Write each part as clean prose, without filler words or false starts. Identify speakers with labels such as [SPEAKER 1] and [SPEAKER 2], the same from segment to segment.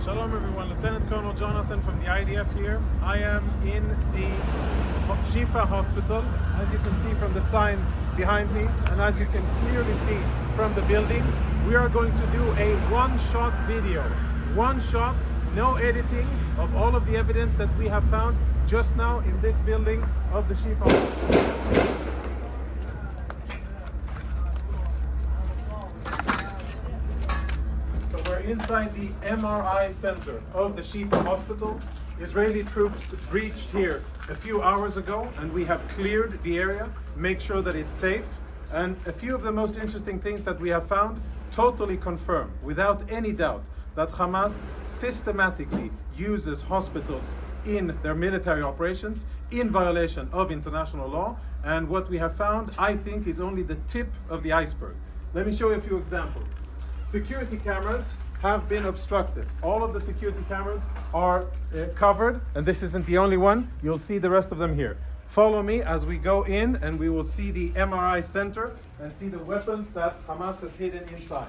[SPEAKER 1] Shalom everyone, Lieutenant Colonel Jonathan from the IDF here. I am in the Shifa hospital, as you can see from the sign behind me, and as you can clearly see from the building. We are going to do a one-shot video. One shot, no editing, of all of the evidence that we have found just now in this building of the Shifa hospital. We're inside the MRI center of the Shifa hospital. Israeli troops breached here a few hours ago, and we have cleared the area, make sure that it's safe. And a few of the most interesting things that we have found totally confirm, without any doubt, that Hamas systematically uses hospitals in their military operations in violation of international law. And what we have found, I think, is only the tip of the iceberg. Let me show you a few examples. Security cameras have been obstructed. All of the security cameras are covered, and this isn't the only one. You'll see the rest of them here. Follow me as we go in, and we will see the MRI center and see the weapons that Hamas has hidden inside.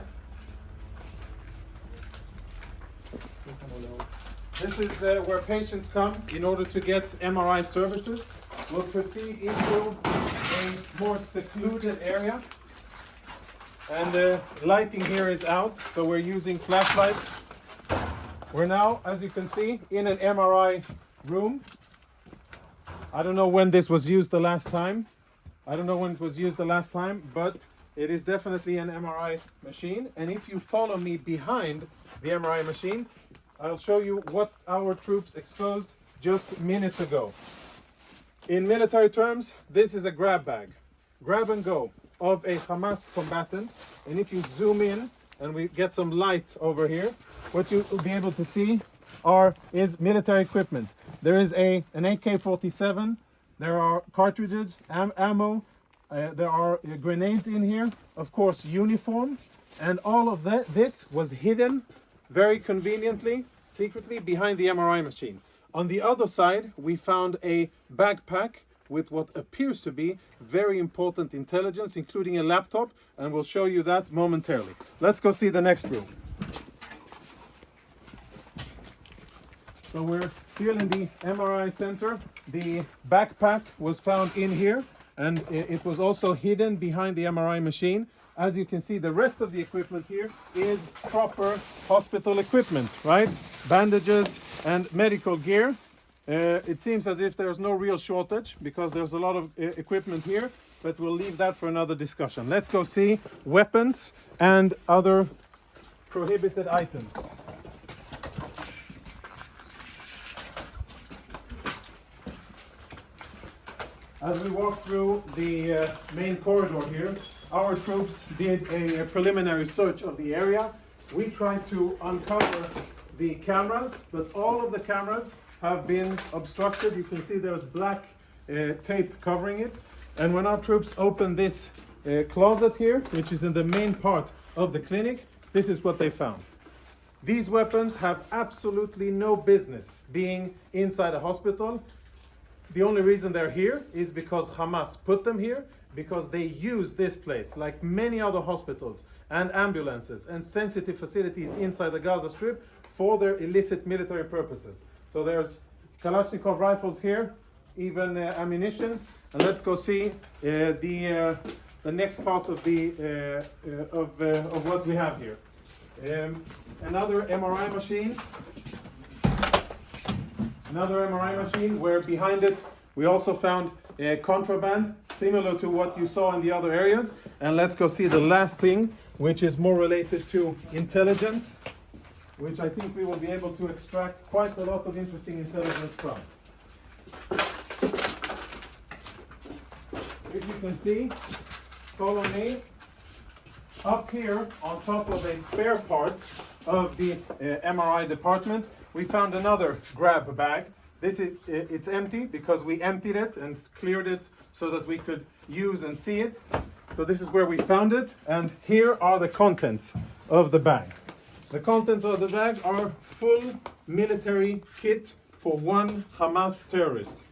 [SPEAKER 1] This is where patients come in order to get MRI services. We'll proceed into a more secluded area. And the lighting here is out, so we're using flashlights. We're now, as you can see, in an MRI room. I don't know when this was used the last time. But it is definitely an MRI machine. And if you follow me behind the MRI machine, I'll show you what our troops exposed just minutes ago. In military terms, this is a grab bag. Grab and go of a Hamas combatant, and if you zoom in and we get some light over here, what you will be able to see is military equipment. There is an AK-47, there are cartridges, ammo, there are grenades in here, of course uniform, and all of this was hidden very conveniently, secretly behind the MRI machine. On the other side, we found a backpack with what appears to be very important intelligence, including a laptop, and we'll show you that momentarily. Let's go see the next room. So we're still in the MRI center. The backpack was found in here, and it was also hidden behind the MRI machine. As you can see, the rest of the equipment here is proper hospital equipment, right? Bandages and medical gear. It seems as if there's no real shortage because there's a lot of equipment here, but we'll leave that for another discussion. Let's go see weapons and other prohibited items. As we walk through the main corridor here, our troops did a preliminary search of the area. We tried to uncover the cameras, but all of the cameras have been obstructed. You can see there's black tape covering it. And when our troops opened this closet here, which is in the main part of the clinic, this is what they found. These weapons have absolutely no business being inside a hospital. The only reason they're here is because Hamas put them here, because they use this place, like many other hospitals and ambulances and sensitive facilities inside the Gaza Strip, for their illicit military purposes. So there's Kalashnikov rifles here, even ammunition. And let's go see the next part of the of what we have here. Another MRI machine, where behind it we also found contraband similar to what you saw in the other areas. And let's go see the last thing, which is more related to intelligence, which I think we will be able to extract quite a lot of interesting intelligence from. If you can see, follow me. Up here, on top of a spare part of the MRI department, we found another grab bag. It's empty because we emptied it and cleared it so that we could use and see it. So this is where we found it, and here are the contents of the bag. The contents of the bag are full military kit for one Hamas terrorist.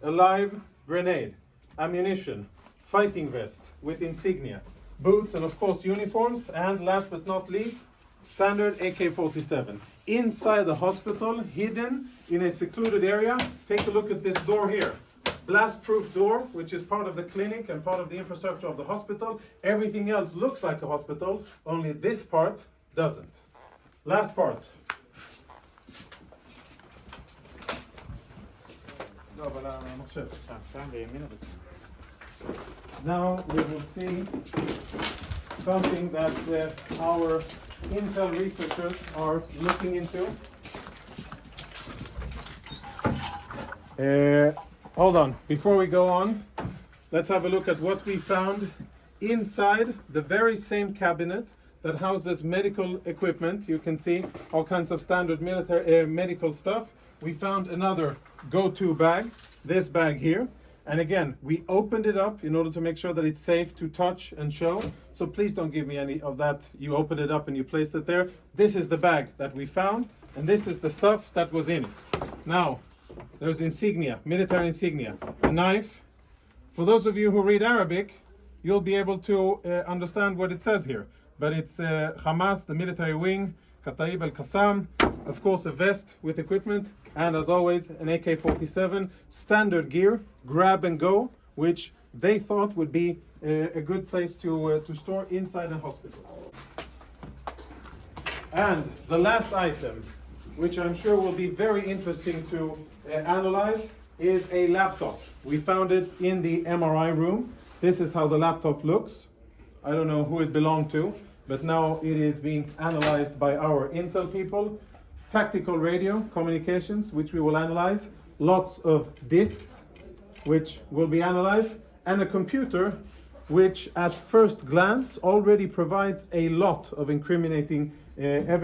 [SPEAKER 1] A live grenade, ammunition, fighting vest with insignia, boots, and of course uniforms, and last but not least, standard AK-47. Inside the hospital, hidden in a secluded area. Take a look at this door here. Blast-proof door, which is part of the clinic and part of the infrastructure of the hospital. Everything else looks like a hospital, only this part doesn't. Last part. Now we will see something that our Intel researchers are looking into. Hold on, before we go on, let's have a look at what we found inside the very same cabinet that houses medical equipment. You can see all kinds of standard military medical stuff. We found another go-to bag, this bag here. And again, we opened it up in order to make sure that it's safe to touch and show. So please don't give me any of that. You opened it up and you placed it there. This is the bag that we found, and this is the stuff that was in it. Now, there's insignia, military insignia, a knife. For those of you who read Arabic, you'll be able to understand what it says here. But it's Hamas, the military wing, Kataib al-Qassam, of course a vest with equipment, and as always an AK-47, standard gear, grab and go, which they thought would be a good place to store inside a hospital. And the last item, which I'm sure will be very interesting to analyze, is a laptop. We found it in the MRI room. This is how the laptop looks. I don't know who it belonged to, but now it is being analyzed by our Intel people. Tactical radio communications, which we will analyze. Lots of disks, which will be analyzed. And a computer, which at first glance already provides a lot of incriminating evidence.